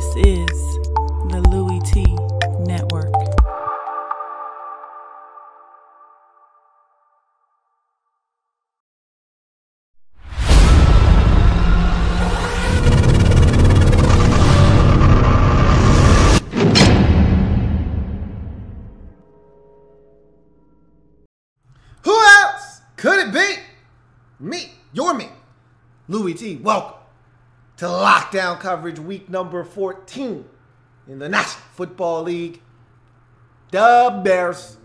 This is the Louie T Network. Who else could it be? Me, your me, Louie T. Welcome to Lockdown Coverage week number 14 in the National Football League. The Bears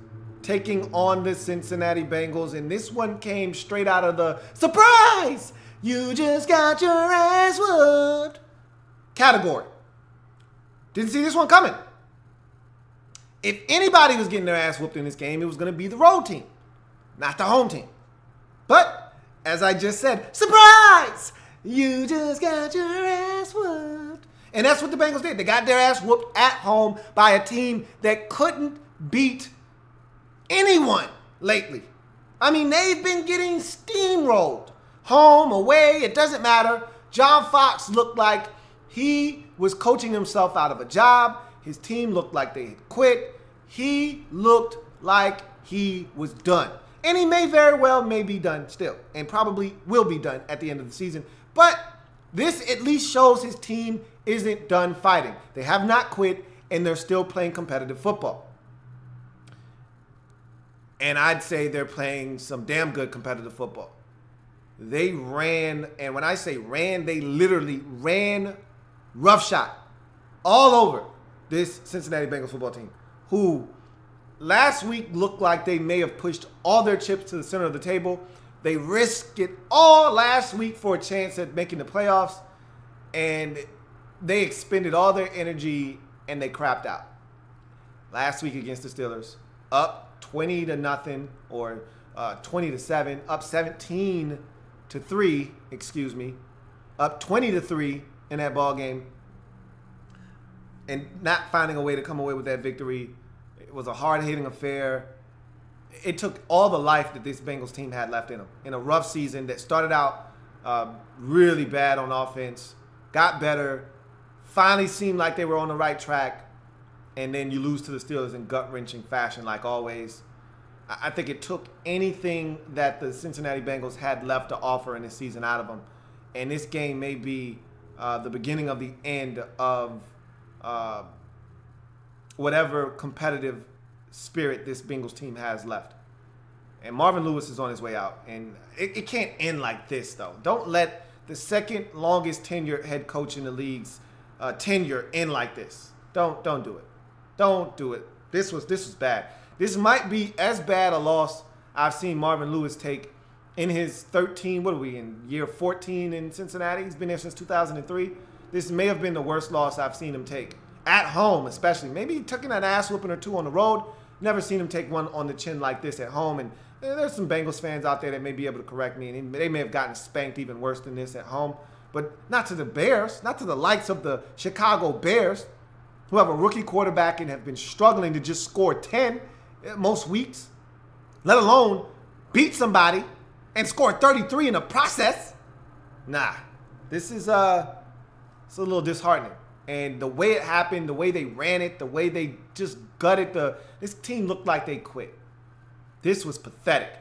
taking on the Cincinnati Bengals, and this one came straight out of the surprise, you just got your ass whooped category. Didn't see this one coming. If anybody was getting their ass whooped in this game, it was going to be the road team, not the home team. But as I just said, surprise! You just got your ass whooped. And that's what the Bengals did. They got their ass whooped at home by a team that couldn't beat anyone lately. I mean, they've been getting steamrolled. Home, away, it doesn't matter. John Fox looked like he was coaching himself out of a job. His team looked like they had quit. He looked like he was done. And he may very well be done still, and probably will be done at the end of the season. But this at least shows his team isn't done fighting. They have not quit, and they're still playing competitive football. And I'd say they're playing some damn good competitive football. They ran, and when I say ran, they literally ran roughshod all over this Cincinnati Bengals football team, who last week looked like they may have pushed all their chips to the center of the table. They risked it all last week for a chance at making the playoffs, and they expended all their energy and they crapped out. Last week against the Steelers, up 20-0 or 20-7, up 17-3, up 20-3 in that ball game, and not finding a way to come away with that victory. It was a hard-hitting affair. It took all the life that this Bengals team had left in them. In a rough season that started out really bad on offense, got better, finally seemed like they were on the right track, and then you lose to the Steelers in gut-wrenching fashion like always. I think it took anything that the Cincinnati Bengals had left to offer in this season out of them. And this game may be the beginning of the end of whatever competitive spirit this Bengals team has left. And Marvin Lewis is on his way out. And it can't end like this, though. Don't let the second longest tenured head coach in the league's tenure end like this. Don't do it. Don't do it. This was bad. This might be as bad a loss I've seen Marvin Lewis take in his 13, what are we, in year 14 in Cincinnati? He's been there since 2003. This may have been the worst loss I've seen him take. At home, especially. Maybe he took an ass whooping or two on the road. Never seen him take one on the chin like this at home. And there's some Bengals fans out there that may be able to correct me. And they may have gotten spanked even worse than this at home. But not to the Bears. Not to the likes of the Chicago Bears, who have a rookie quarterback and have been struggling to just score 10 most weeks, let alone beat somebody and score 33 in the process. Nah. This is it's a little disheartening. And the way it happened, the way they ran it, the way they just gutted this team looked like they quit. This was pathetic.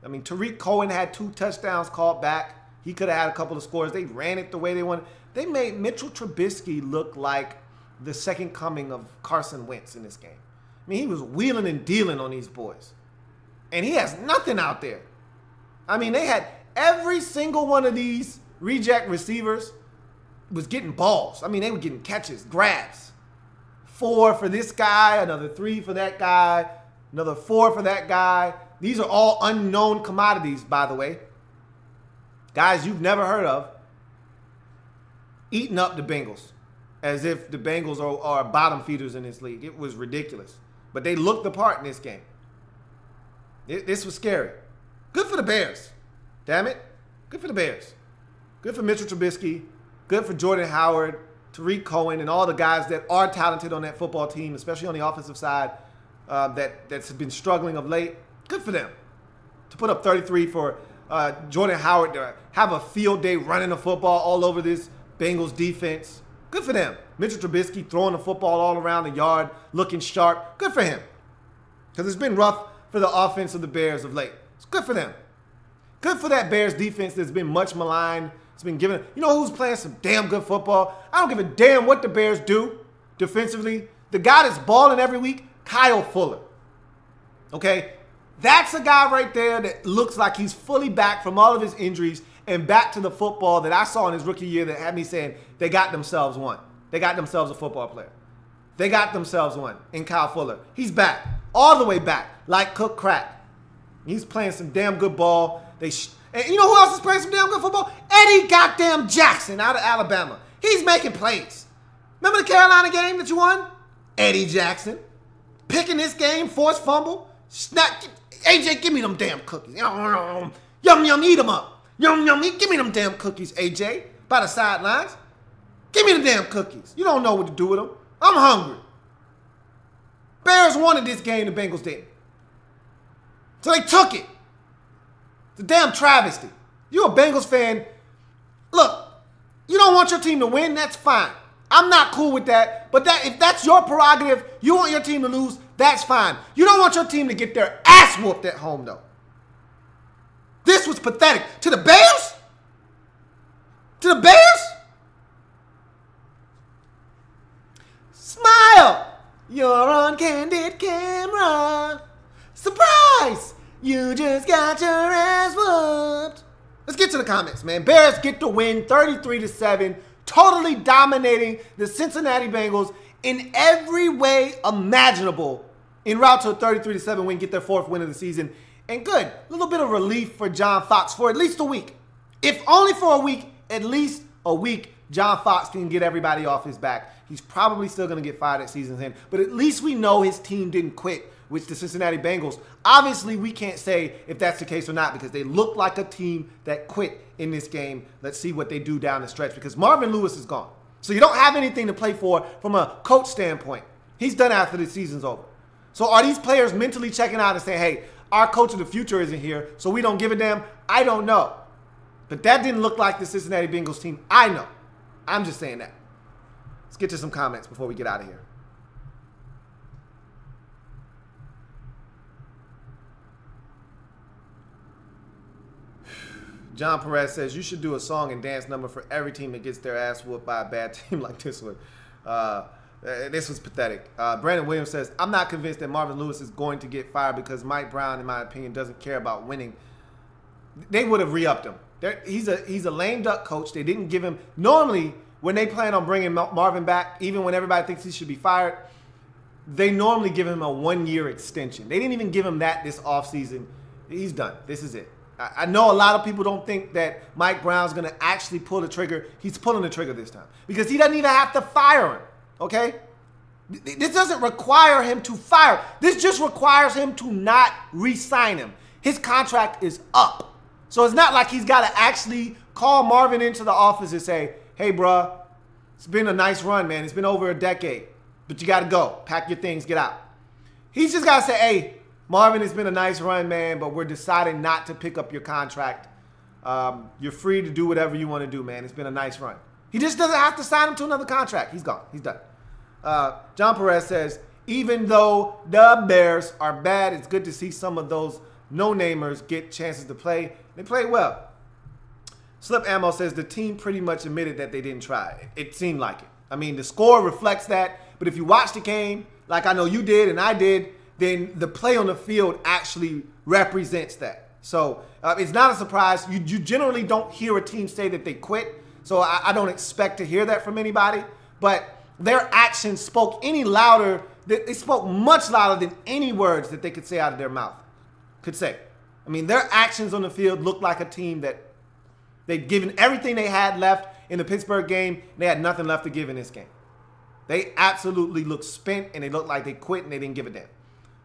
I mean, Tariq Cohen had 2 touchdowns called back. He could have had a couple of scores. They ran it the way they wanted. They made Mitchell Trubisky look like the second coming of Carson Wentz in this game. I mean, he was wheeling and dealing on these boys. And he has nothing out there. I mean, they had every single one of these reject receivers was getting balls. I mean, they were getting catches, grabs. 4 for this guy, another 3 for that guy, another 4 for that guy. These are all unknown commodities, by the way. Guys you've never heard of eating up the Bengals as if the Bengals are bottom feeders in this league. It was ridiculous. But they looked the part in this game. This was scary. Good for the Bears. Damn it. Good for the Bears. Good for Mitchell Trubisky. Good for Jordan Howard, Tariq Cohen, and all the guys that are talented on that football team, especially on the offensive side, that's been struggling of late. Good for them to put up 33 for Jordan Howard to have a field day running the football all over this Bengals defense. Good for them. Mitchell Trubisky throwing the football all around the yard, looking sharp. Good for him. Because it's been rough for the offense of the Bears of late. It's good for them. Good for that Bears defense that's been much maligned. It's been given. You know who's playing some damn good football? I don't give a damn what the Bears do defensively. The guy that's balling every week, Kyle Fuller. Okay? That's a guy right there that looks like he's fully back from all of his injuries and back to the football that I saw in his rookie year that had me saying they got themselves one. They got themselves a football player. They got themselves one in Kyle Fuller. He's back. All the way back. Like cooked crack. He's playing some damn good ball. And you know who else is playing some damn good football? Eddie goddamn Jackson out of Alabama. He's making plays. Remember the Carolina game that you won? Eddie Jackson. Picking this game, forced fumble. Snap. AJ, give me them damn cookies. Yum, yum, eat them up. Yum, yum, eat. Give me them damn cookies, AJ. By the sidelines. Give me the damn cookies. You don't know what to do with them. I'm hungry. Bears wanted this game, the Bengals didn't. So they took it. It's a damn travesty. You're a Bengals fan. Look, you don't want your team to win, that's fine. I'm not cool with that. But if that's your prerogative, you want your team to lose, that's fine. You don't want your team to get their ass whooped at home, though. This was pathetic. To the Bears? To the Bears? Smile. You're on candid camera. Surprise! You just got your ass whooped. Let's get to the comments, man. Bears get the win 33-7, totally dominating the Cincinnati Bengals in every way imaginable en route to a 33-7 win, get their 4th win of the season. And good, a little bit of relief for John Fox for at least a week. If only for a week, at least a week, John Fox can get everybody off his back. He's probably still going to get fired at season's end, but at least we know his team didn't quit, which the Cincinnati Bengals. Obviously, we can't say if that's the case or not because they look like a team that quit in this game. Let's see what they do down the stretch because Marvin Lewis is gone. So you don't have anything to play for from a coach standpoint. He's done after the season's over. So are these players mentally checking out and saying, hey, our coach of the future isn't here, so we don't give a damn? I don't know. But that didn't look like the Cincinnati Bengals team. I know. I'm just saying that. Let's get to some comments before we get out of here. John Perez says, you should do a song and dance number for every team that gets their ass whooped by a bad team like this one. This was pathetic. Brandon Williams says, I'm not convinced that Marvin Lewis is going to get fired because Mike Brown, in my opinion, doesn't care about winning. They would have re-upped him. He's a lame duck coach. They didn't give him. Normally, when they plan on bringing Marvin back, even when everybody thinks he should be fired, they normally give him a 1-year extension. They didn't even give him that this offseason. He's done. This is it. I know a lot of people don't think that Mike Brown's going to actually pull the trigger. He's pulling the trigger this time because he doesn't even have to fire him, okay? This doesn't require him to fire. This just requires him to not re-sign him. His contract is up. So it's not like he's got to actually call Marvin into the office and say, hey, bruh, it's been a nice run, man. It's been over a decade, but you got to go. Pack your things, get out. He's just got to say, hey, Marvin, it's been a nice run, man, but we're deciding not to pick up your contract. You're free to do whatever you want to do, man. It's been a nice run. He just doesn't have to sign him to another contract. He's gone. He's done. John Perez says, even though the Bears are bad, it's good to see some of those no-namers get chances to play. They played well. Slip Ammo says the team pretty much admitted that they didn't try. It seemed like it. I mean, the score reflects that. But if you watch the game, like I know you did and I did, then the play on the field actually represents that. So it's not a surprise. You generally don't hear a team say that they quit. So I don't expect to hear that from anybody. But their actions spoke any louder. They spoke much louder than any words that they could say out of their mouth could say. I mean, their actions on the field looked like a team that they'd given everything they had left in the Pittsburgh game. They had nothing left to give in this game. They absolutely looked spent, and they looked like they quit, and they didn't give a damn.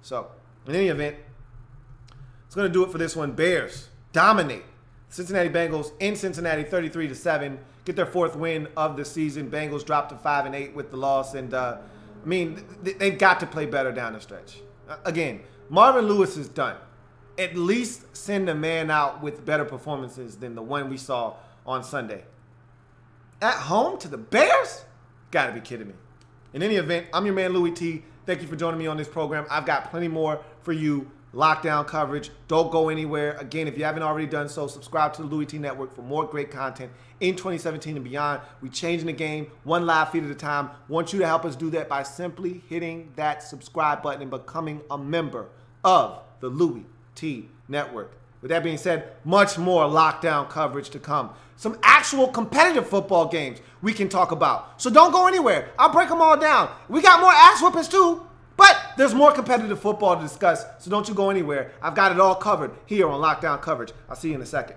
So, in any event, it's going to do it for this one. Bears dominate Cincinnati Bengals in Cincinnati 33-7. Get their 4th win of the season. Bengals dropped to 5-8 with the loss. And, I mean, they've got to play better down the stretch. Again, Marvin Lewis is done. At least send the man out with better performances than the one we saw on Sunday. At home to the Bears? Gotta be kidding me. In any event, I'm your man, Louie T. Thank you for joining me on this program. I've got plenty more for you. Lockdown coverage. Don't go anywhere. Again, if you haven't already done so, subscribe to the Louie T Network for more great content in 2017 and beyond. We're changing the game one live feed at a time. Want you to help us do that by simply hitting that subscribe button and becoming a member of the Louie T Network. With that being said, much more lockdown coverage to come. Some actual competitive football games we can talk about. So don't go anywhere. I'll break them all down. We got more ass whoopings too. But there's more competitive football to discuss, so don't you go anywhere. I've got it all covered here on Lockdown Coverage. I'll see you in a second.